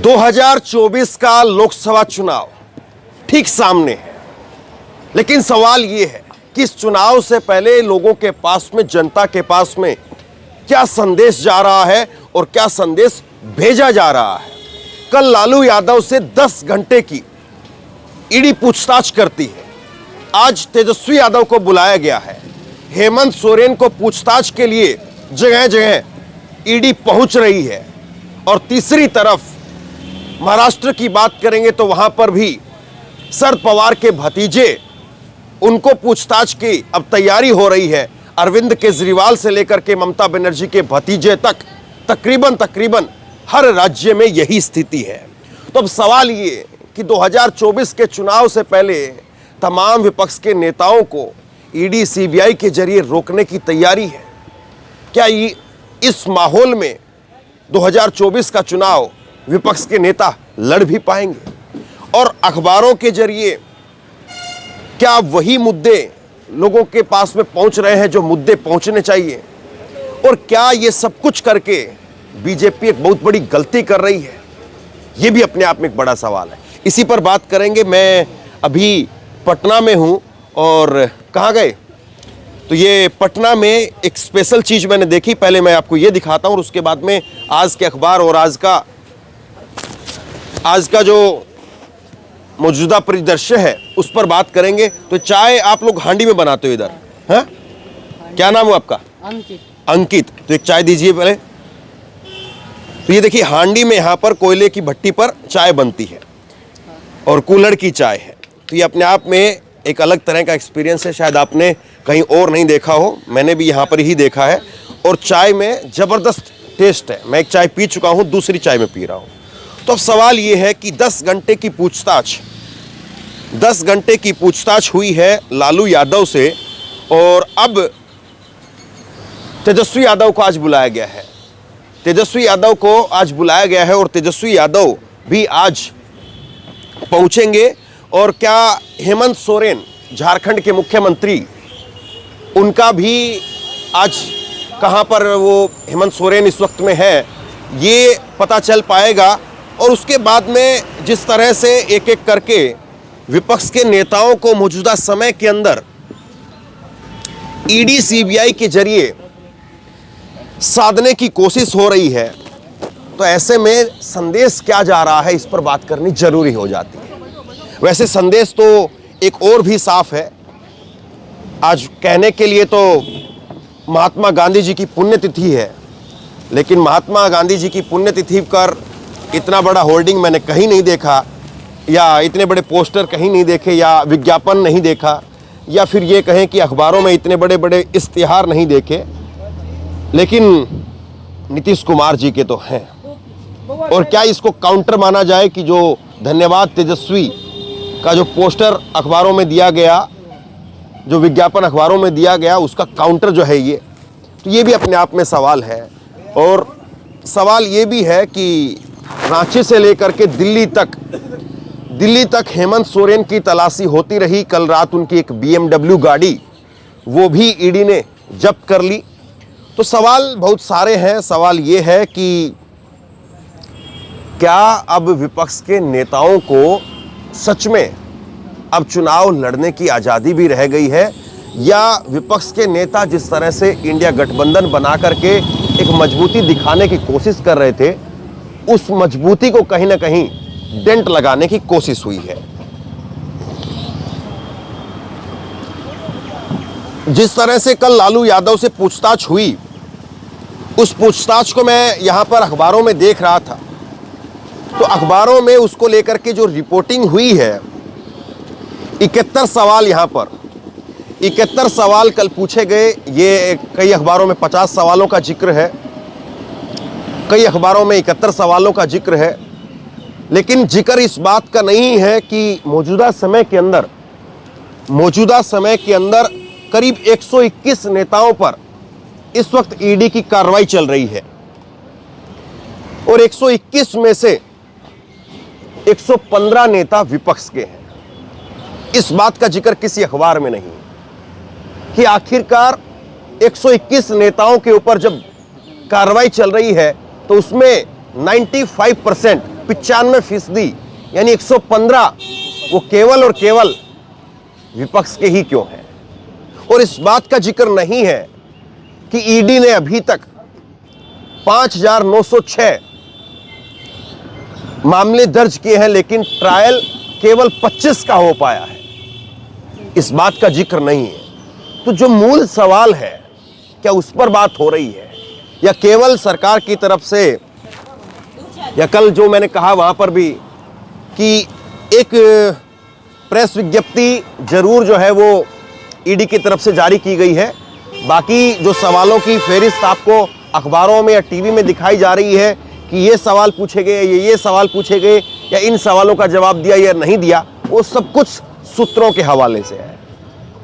2024 का लोकसभा चुनाव ठीक सामने है, लेकिन सवाल यह है कि इस चुनाव से पहले लोगों के पास में, जनता के पास में क्या संदेश जा रहा है और क्या संदेश भेजा जा रहा है। कल लालू यादव से 10 घंटे की ईडी पूछताछ करती है। आज तेजस्वी यादव को बुलाया गया है। हेमंत सोरेन को पूछताछ के लिए जगह जगह ईडी पहुंच रही है। और तीसरी तरफ महाराष्ट्र की बात करेंगे तो वहां पर भी शरद पवार के भतीजे, उनको पूछताछ की अब तैयारी हो रही है। अरविंद केजरीवाल से लेकर के ममता बनर्जी के भतीजे तक तकरीबन हर राज्य में यही स्थिति है। तो अब सवाल ये कि 2024 के चुनाव से पहले तमाम विपक्ष के नेताओं को ईडी सीबीआई के जरिए रोकने की तैयारी है। क्या ये इस माहौल में 2024 का चुनाव विपक्ष के नेता लड़ भी पाएंगे? और अखबारों के जरिए क्या वही मुद्दे लोगों के पास में पहुंच रहे हैं जो मुद्दे पहुंचने चाहिए? और क्या ये सब कुछ करके बीजेपी एक बहुत बड़ी गलती कर रही है? ये भी अपने आप में एक बड़ा सवाल है। इसी पर बात करेंगे। मैं अभी पटना में हूं और कहाँ गए तो ये पटना में एक स्पेशल चीज मैंने देखी। पहले मैं आपको ये दिखाता हूं और उसके बाद में आज के अखबार और आज का जो मौजूदा परिदृश्य है उस पर बात करेंगे। तो चाय आप लोग हांडी में बनाते हो इधर, हैं? क्या नाम है आपका? अंकित। तो एक चाय दीजिए पहले। तो ये देखिए, हांडी में यहाँ पर कोयले की भट्टी पर चाय बनती है और कूलर की चाय है। तो ये अपने आप में एक अलग तरह का एक्सपीरियंस है। शायद आपने कहीं और नहीं देखा हो, मैंने भी यहाँ पर ही देखा है। और चाय में ज़बरदस्त टेस्ट है। मैं एक चाय पी चुका हूँ, दूसरी चाय में पी रहा हूँ। तो अब सवाल ये है कि 10 घंटे की पूछताछ हुई है लालू यादव से और अब तेजस्वी यादव को आज बुलाया गया है। तेजस्वी यादव को आज बुलाया गया है और तेजस्वी यादव भी आज पहुंचेंगे। और क्या हेमंत सोरेन, झारखंड के मुख्यमंत्री, उनका भी आज कहां पर वो हेमंत सोरेन इस वक्त में है, ये पता चल पाएगा। और उसके बाद में जिस तरह से एक एक करके विपक्ष के नेताओं को मौजूदा समय के अंदर ईडी सीबीआई के जरिए साधने की कोशिश हो रही है, तो ऐसे में संदेश क्या जा रहा है, इस पर बात करनी जरूरी हो जाती है। वैसे संदेश तो एक और भी साफ है। आज कहने के लिए तो महात्मा गांधी जी की पुण्यतिथि है, लेकिन महात्मा गांधी जी की पुण्यतिथि पर इतना बड़ा होर्डिंग मैंने कहीं नहीं देखा, या इतने बड़े पोस्टर कहीं नहीं देखे, या विज्ञापन नहीं देखा, या फिर ये कहें कि अखबारों में इतने बड़े बड़े इश्तिहार नहीं देखे। लेकिन नीतीश कुमार जी के तो हैं। और क्या इसको काउंटर माना जाए कि जो धन्यवाद तेजस्वी का जो पोस्टर अखबारों में दिया गया, जो विज्ञापन अखबारों में दिया गया, उसका काउंटर जो है ये, तो ये भी अपने आप में सवाल है। और सवाल ये भी है कि रांची से लेकर के दिल्ली तक हेमंत सोरेन की तलाशी होती रही। कल रात उनकी एक BMW गाड़ी वो भी ईडी ने जब्त कर ली। तो सवाल बहुत सारे हैं। सवाल ये है कि क्या अब विपक्ष के नेताओं को सच में अब चुनाव लड़ने की आज़ादी भी रह गई है, या विपक्ष के नेता जिस तरह से इंडिया गठबंधन बना करके एक मजबूती दिखाने की कोशिश कर रहे थे, उस मजबूती को कहीं ना कहीं डेंट लगाने की कोशिश हुई है। जिस तरह से कल लालू यादव से पूछताछ हुई, उस पूछताछ को मैं यहां पर अखबारों में देख रहा था, तो अखबारों में उसको लेकर के जो रिपोर्टिंग हुई है, 71 सवाल, यहां पर 71 सवाल कल पूछे गए। ये कई अखबारों में 50 सवालों का जिक्र है, कई अखबारों में 71 सवालों का जिक्र है। लेकिन जिक्र इस बात का नहीं है कि मौजूदा समय के अंदर करीब 121 नेताओं पर इस वक्त ईडी की कार्रवाई चल रही है। और 121 में से 115 नेता विपक्ष के हैं। इस बात का जिक्र किसी अखबार में नहीं कि आखिरकार 121 नेताओं के ऊपर जब कार्रवाई चल रही है तो उसमें 95% 95% यानी 115 वो केवल और केवल विपक्ष के ही क्यों हैं? और इस बात का जिक्र नहीं है कि ईडी ने अभी तक 5,906 मामले दर्ज किए हैं, लेकिन ट्रायल केवल 25 का हो पाया है। इस बात का जिक्र नहीं है। तो जो मूल सवाल है, क्या उस पर बात हो रही है, या केवल सरकार की तरफ से, या कल जो मैंने कहा वहां पर भी कि एक प्रेस विज्ञप्ति जरूर जो है वो ईडी की तरफ से जारी की गई है, बाकी जो सवालों की फेहरिस्त आपको अखबारों में या टीवी में दिखाई जा रही है कि ये सवाल पूछे गए, ये सवाल पूछे गए, या इन सवालों का जवाब दिया या नहीं दिया, वो सब कुछ सूत्रों के हवाले से है।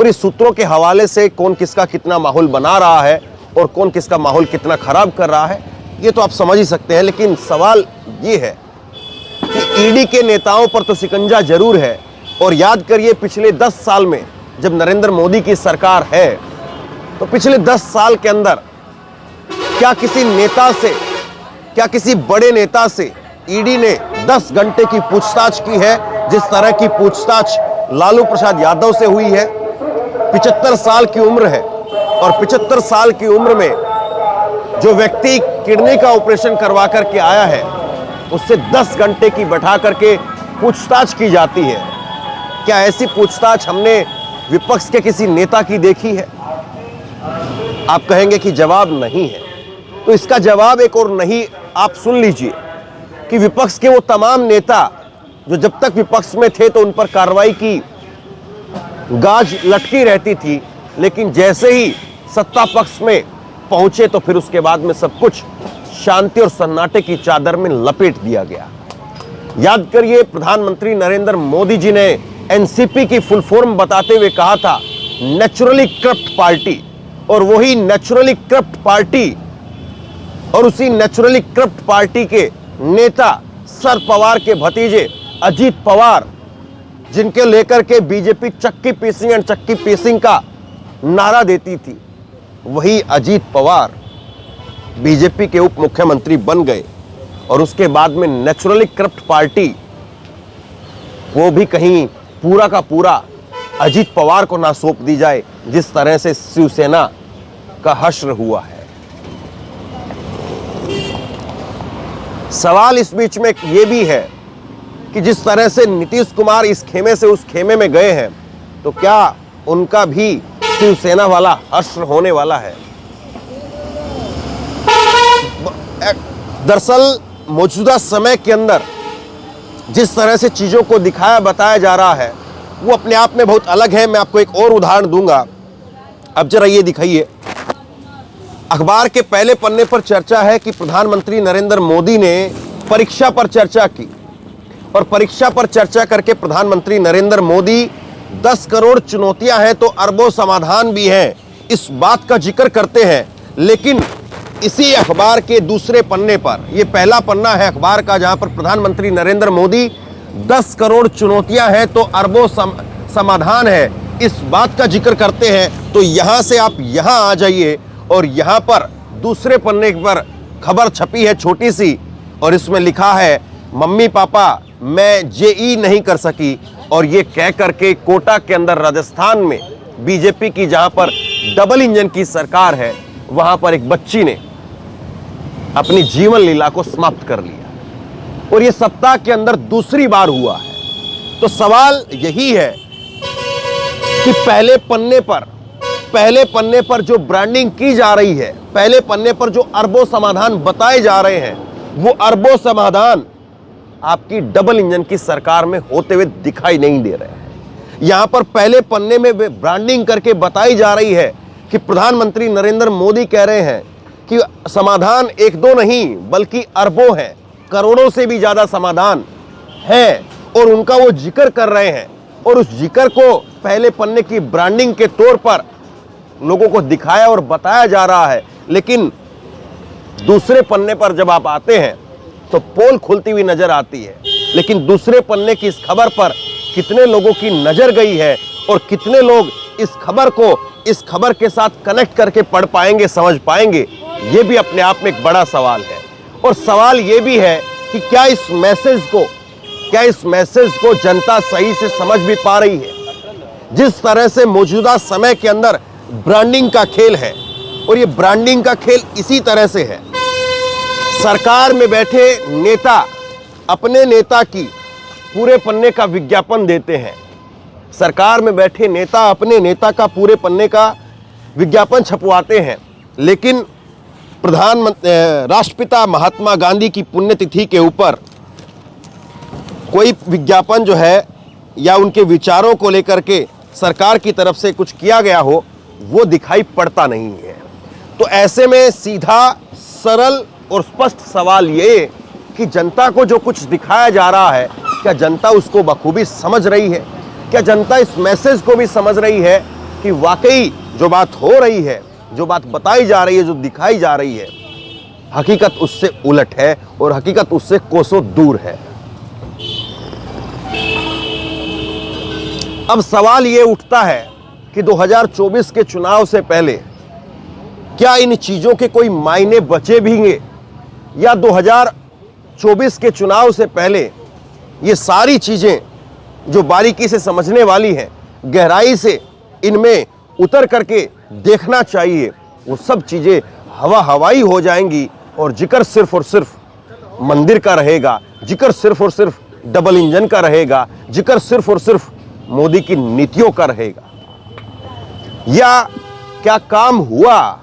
और इस सूत्रों के हवाले से कौन किसका कितना माहौल बना रहा है और कौन किसका माहौल कितना खराब कर रहा है, ये तो आप समझ ही सकते हैं। लेकिन सवाल ये है कि ईडी के नेताओं पर तो शिकंजा जरूर है। और याद करिए, पिछले 10 साल में जब नरेंद्र मोदी की सरकार है, तो पिछले 10 साल के अंदर क्या किसी नेता से, क्या किसी बड़े नेता से ईडी ने 10 घंटे की पूछताछ की है जिस तरह की पूछताछ लालू प्रसाद यादव से हुई है? 75 साल की उम्र है, और 75 साल की उम्र में जो व्यक्ति किडनी का ऑपरेशन करवा करके आया है, उससे 10 घंटे की बैठा करके पूछताछ की जाती है। क्या ऐसी पूछताछ हमने विपक्ष के किसी नेता की देखी है? आप कहेंगे कि जवाब नहीं है, तो इसका जवाब एक और नहीं, आप सुन लीजिए कि विपक्ष के वो तमाम नेता जो जब तक विपक्ष में थे तो उन पर कार्रवाई की गाज लटकी रहती थी, लेकिन जैसे ही सत्ता पक्ष में पहुंचे तो फिर उसके बाद में सब कुछ शांति और सन्नाटे की चादर में लपेट दिया गया। याद करिए, प्रधानमंत्री नरेंद्र मोदी जी ने एनसीपी की फुल फॉर्म बताते हुए कहा था नेचुरली करप्ट पार्टी, और वही नेचुरली करप्ट पार्टी और उसी नेचुरली करप्ट पार्टी के नेता शरद पवार के भतीजे अजीत पवार, जिनके लेकर के बीजेपी चक्की पीसिंग एंड चक्की पीसिंग का नारा देती थी, वही अजीत पवार बीजेपी के उप मुख्यमंत्री बन गए। और उसके बाद में नेचुरली करप्ट पार्टी, वो भी कहीं पूरा का पूरा अजीत पवार को ना सौंप दी जाए, जिस तरह से शिवसेना का हश्र हुआ है। सवाल इस बीच में ये भी है कि जिस तरह से नीतीश कुमार इस खेमे से उस खेमे में गए हैं, तो क्या उनका भी शिवसेना वाला हश्र होने वाला है? दरअसल मौजूदा समय के अंदर जिस तरह से चीजों को दिखाया बताया जा रहा है, वो अपने आप में बहुत अलग है। मैं आपको एक और उदाहरण दूंगा। अब जरा ये दिखाइए, अखबार के पहले पन्ने पर चर्चा है कि प्रधानमंत्री नरेंद्र मोदी ने परीक्षा पर चर्चा की, और परीक्षा पर चर्चा करके प्रधानमंत्री नरेंद्र मोदी 10 करोड़ चुनौतियां हैं तो अरबों समाधान भी हैं, इस बात का जिक्र करते हैं। लेकिन इसी अखबार के दूसरे पन्ने पर, यह पहला पन्ना है अखबार का जहां पर प्रधानमंत्री नरेंद्र मोदी 10 करोड़ चुनौतियां हैं तो अरबों समाधान है, इस बात का जिक्र करते हैं। तो यहां से आप यहां आ जाइए, और यहां पर दूसरे पन्ने पर खबर छपी है छोटी सी, और इसमें लिखा है मम्मी पापा मैं जेई नहीं कर सकी। और ये कह करके कोटा के अंदर राजस्थान में बीजेपी की जहां पर डबल इंजन की सरकार है, वहां पर एक बच्ची ने अपनी जीवन लीला को समाप्त कर लिया, और ये सप्ताह के अंदर दूसरी बार हुआ है। तो सवाल यही है कि पहले पन्ने पर जो ब्रांडिंग की जा रही है, पहले पन्ने पर जो अरबों समाधान बताए जा रहे हैं, वो अरबों समाधान आपकी डबल इंजन की सरकार में होते हुए दिखाई नहीं दे रहे हैं। यहां पर पहले पन्ने में ब्रांडिंग करके बताई जा रही है कि प्रधानमंत्री नरेंद्र मोदी कह रहे हैं कि समाधान एक दो नहीं बल्कि अरबों हैं, करोड़ों से भी ज्यादा समाधान है, और उनका वो जिक्र कर रहे हैं। और उस जिक्र को पहले पन्ने की ब्रांडिंग के तौर पर लोगों को दिखाया और बताया जा रहा है। लेकिन दूसरे पन्ने पर जब आप आते हैं तो पोल खुलती हुई नजर आती है। लेकिन दूसरे पन्ने की इस खबर पर कितने लोगों की नजर गई है, और कितने लोग इस खबर के साथ कनेक्ट करके पढ़ पाएंगे, समझ पाएंगे, ये भी अपने आप में एक बड़ा सवाल है। और सवाल ये भी है कि कि क्या इस मैसेज को जनता सही से समझ भी पा रही है। जिस तरह से मौजूदा समय के अंदर ब्रांडिंग का खेल है, और ये ब्रांडिंग का खेल इसी तरह से है, सरकार में बैठे नेता अपने नेता की पूरे पन्ने का विज्ञापन देते हैं। सरकार में बैठे नेता अपने नेता का पूरे पन्ने का विज्ञापन छपवाते हैं, लेकिन राष्ट्रपिता महात्मा गांधी की पुण्यतिथि के ऊपर कोई विज्ञापन जो है या उनके विचारों को लेकर के सरकार की तरफ से कुछ किया गया हो, वो दिखाई पड़ता नहीं है। तो ऐसे में सीधा, सरल और स्पष्ट सवाल ये कि जनता को जो कुछ दिखाया जा रहा है, क्या जनता उसको बखूबी समझ रही है? क्या जनता इस मैसेज को भी समझ रही है कि वाकई जो बात हो रही है, जो बात बताई जा रही है, जो दिखाई जा रही है, हकीकत उससे उलट है और हकीकत उससे कोसों दूर है। अब सवाल ये उठता है कि 2024 के चुनाव से पहले क्या इन चीजों के कोई मायने बचे भी हैं, या 2024 के चुनाव से पहले ये सारी चीजें जो बारीकी से समझने वाली हैं, गहराई से इनमें उतर करके देखना चाहिए, वो सब चीजें हवाई हो जाएंगी और जिक्र सिर्फ और सिर्फ मंदिर का रहेगा, जिक्र सिर्फ और सिर्फ डबल इंजन का रहेगा, जिक्र सिर्फ और सिर्फ मोदी की नीतियों का रहेगा। या क्या काम हुआ,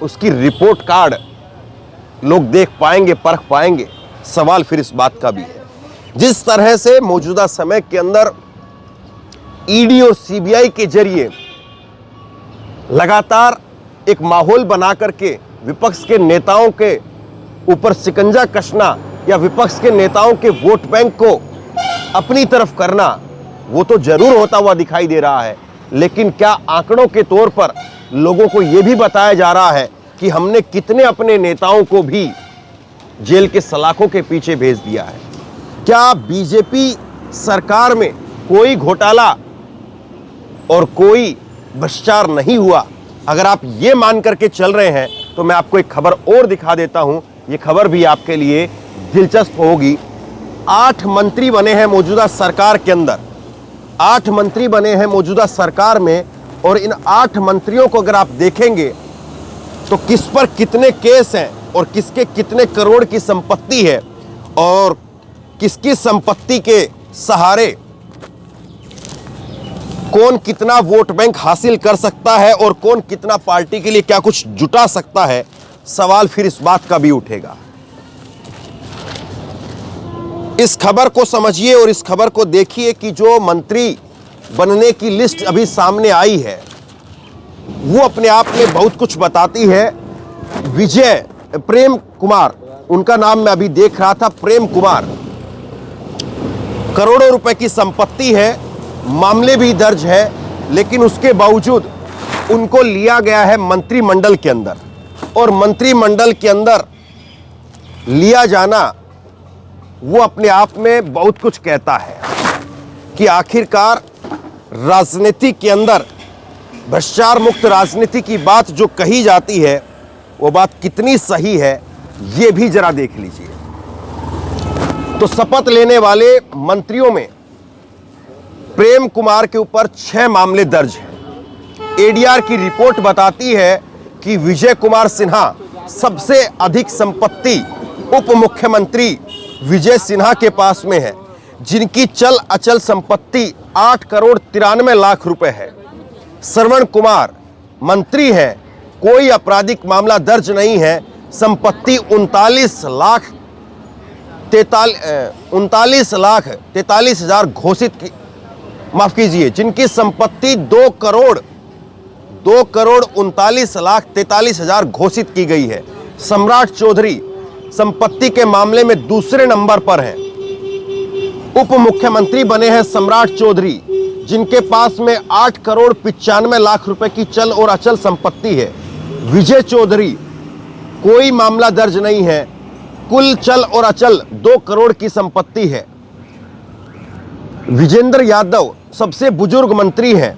उसकी रिपोर्ट कार्ड लोग देख पाएंगे, परख पाएंगे? सवाल फिर इस बात का भी है। जिस तरह से मौजूदा समय के अंदर ईडी और सीबीआई के जरिए लगातार एक माहौल बना करके विपक्ष के नेताओं के ऊपर शिकंजा कसना या विपक्ष के नेताओं के वोट बैंक को अपनी तरफ करना, वो तो जरूर होता हुआ दिखाई दे रहा है, लेकिन क्या आंकड़ों के तौर पर लोगों को यह भी बताया जा रहा है कि हमने कितने अपने नेताओं को भी जेल के सलाखों के पीछे भेज दिया है? क्या बीजेपी सरकार में कोई घोटाला और कोई भ्रष्टाचार नहीं हुआ? अगर आप ये मान करके चल रहे हैं तो मैं आपको एक खबर और दिखा देता हूं, ये खबर भी आपके लिए दिलचस्प होगी। 8 मंत्री बने हैं मौजूदा सरकार के अंदर, 8 मंत्री बने हैं मौजूदा सरकार में, और इन 8 मंत्रियों को अगर आप देखेंगे तो किस पर कितने केस हैं और किसके कितने करोड़ की संपत्ति है और किसकी संपत्ति के सहारे कौन कितना वोट बैंक हासिल कर सकता है और कौन कितना पार्टी के लिए क्या कुछ जुटा सकता है, सवाल फिर इस बात का भी उठेगा। इस खबर को समझिए और इस खबर को देखिए कि जो मंत्री बनने की लिस्ट अभी सामने आई है वो अपने आप में बहुत कुछ बताती है। प्रेम कुमार, उनका नाम मैं अभी देख रहा था, प्रेम कुमार, करोड़ों रुपए की संपत्ति है, मामले भी दर्ज है, लेकिन उसके बावजूद उनको लिया गया है मंत्रिमंडल के अंदर। और मंत्रिमंडल के अंदर लिया जाना वो अपने आप में बहुत कुछ कहता है कि आखिरकार राजनीति के अंदर भ्रष्टाचार मुक्त राजनीति की बात जो कही जाती है वो बात कितनी सही है, ये भी जरा देख लीजिए। तो शपथ लेने वाले मंत्रियों में प्रेम कुमार के ऊपर 6 मामले दर्ज हैं। एडीआर की रिपोर्ट बताती है कि विजय कुमार सिन्हा सबसे अधिक संपत्ति उप मुख्यमंत्री विजय सिन्हा के पास में है, जिनकी चल अचल संपत्ति 8 करोड़ 93 लाख रुपए है। श्रवण कुमार मंत्री है, कोई आपराधिक मामला दर्ज नहीं है, संपत्ति 39 लाख 43,43,000 घोषित की, माफ कीजिए, जिनकी संपत्ति 2 करोड़ 39,43,000 घोषित की गई है। सम्राट चौधरी संपत्ति के मामले में दूसरे नंबर पर है। उप मुख्यमंत्री बने हैं सम्राट चौधरी, जिनके पास में 8 करोड़ 95 लाख रुपए की चल और अचल संपत्ति है। विजय चौधरी कोई मामला दर्ज नहीं है, कुल चल और अचल 2 करोड़ की संपत्ति है। विजेंद्र यादव सबसे बुजुर्ग मंत्री हैं,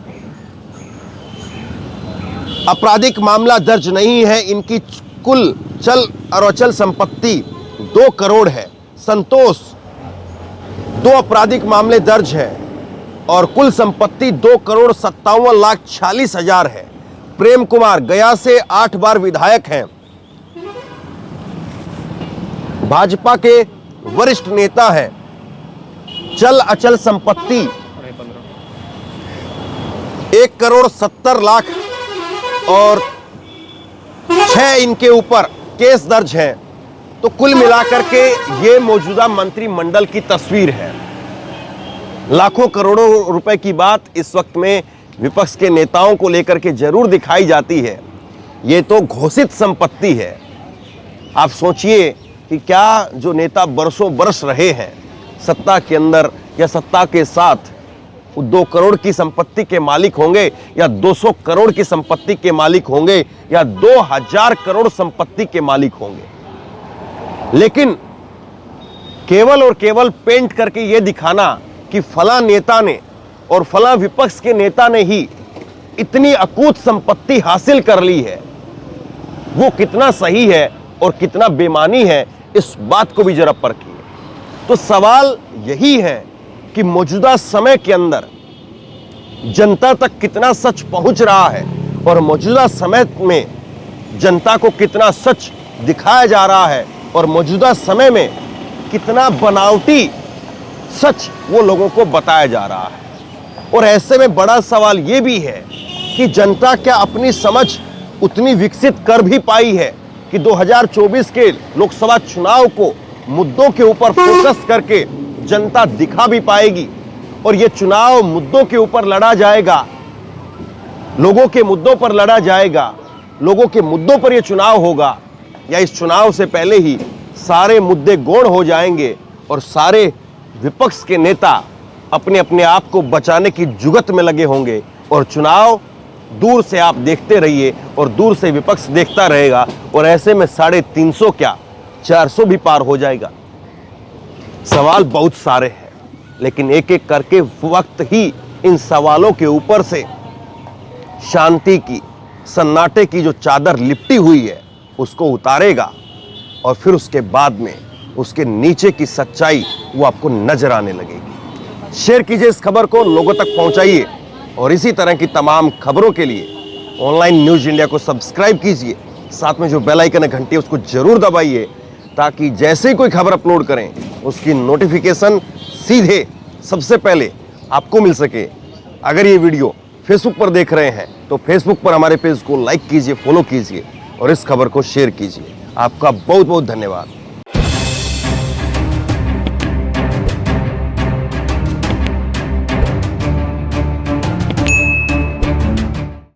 आपराधिक मामला दर्ज नहीं है, इनकी कुल चल और अचल संपत्ति 2 करोड़ है। संतोष 2 आपराधिक मामले दर्ज हैं और कुल संपत्ति 2,57,40,00,000 है। प्रेम कुमार गया से 8 बार विधायक हैं, भाजपा के वरिष्ठ नेता हैं। चल अचल संपत्ति 1,70,00,000 और 6 इनके ऊपर केस दर्ज हैं। तो कुल मिलाकर के ये मौजूदा मंत्रिमंडल की तस्वीर है। लाखों करोड़ों रुपए की बात इस वक्त में विपक्ष के नेताओं को लेकर के जरूर दिखाई जाती है। ये तो घोषित संपत्ति है। आप सोचिए कि क्या जो नेता बरसों बरस रहे हैं सत्ता के अंदर या सत्ता के साथ, 2 करोड़ की संपत्ति के मालिक होंगे या 200 करोड़ की संपत्ति के मालिक होंगे या 2000 करोड़ संपत्ति के मालिक होंगे, लेकिन केवल और केवल पेंट करके यह दिखाना कि फला नेता ने और फला विपक्ष के नेता ने ही इतनी अकूत संपत्ति हासिल कर ली है, वो कितना सही है और कितना बेईमानी है, इस बात को भी जरा परखिए। तो सवाल यही है कि मौजूदा समय के अंदर जनता तक कितना सच पहुंच रहा है और मौजूदा समय में जनता को कितना सच दिखाया जा रहा है और मौजूदा समय में कितना बनावटी सच वो लोगों को बताया जा रहा है। और ऐसे में बड़ा सवाल ये भी है कि जनता क्या अपनी समझ उतनी विकसित कर भी पाई है कि 2024 के लोकसभा चुनाव को मुद्दों के ऊपर फोकस करके जनता दिखा भी पाएगी और ये चुनाव मुद्दों के ऊपर लड़ा जाएगा, लोगों के मुद्दों पर लड़ा जाएगा, लोगों के मुद्दों पर ये चुनाव होगा, या इस चुनाव से पहले ही सारे मुद्दे गौण हो जाएंगे और सारे विपक्ष के नेता अपने अपने आप को बचाने की जुगत में लगे होंगे और चुनाव दूर से आप देखते रहिए और दूर से विपक्ष देखता रहेगा और ऐसे में 350 क्या 400 भी पार हो जाएगा। सवाल बहुत सारे हैं, लेकिन एक एक करके वक्त ही इन सवालों के ऊपर से शांति की, सन्नाटे की जो चादर लिपटी हुई है उसको उतारेगा और फिर उसके बाद में उसके नीचे की सच्चाई वो आपको नजर आने लगेगी। शेयर कीजिए इस खबर को, लोगों तक पहुंचाइए और इसी तरह की तमाम खबरों के लिए ऑनलाइन न्यूज़ इंडिया को सब्सक्राइब कीजिए। साथ में जो बेल आइकन है घंटी उसको जरूर दबाइए ताकि जैसे ही कोई खबर अपलोड करें उसकी नोटिफिकेशन सीधे सबसे पहले आपको मिल सके। अगर ये वीडियो फेसबुक पर देख रहे हैं तो फेसबुक पर हमारे पेज को लाइक कीजिए, फॉलो कीजिए और इस खबर को शेयर कीजिए। आपका बहुत बहुत धन्यवाद।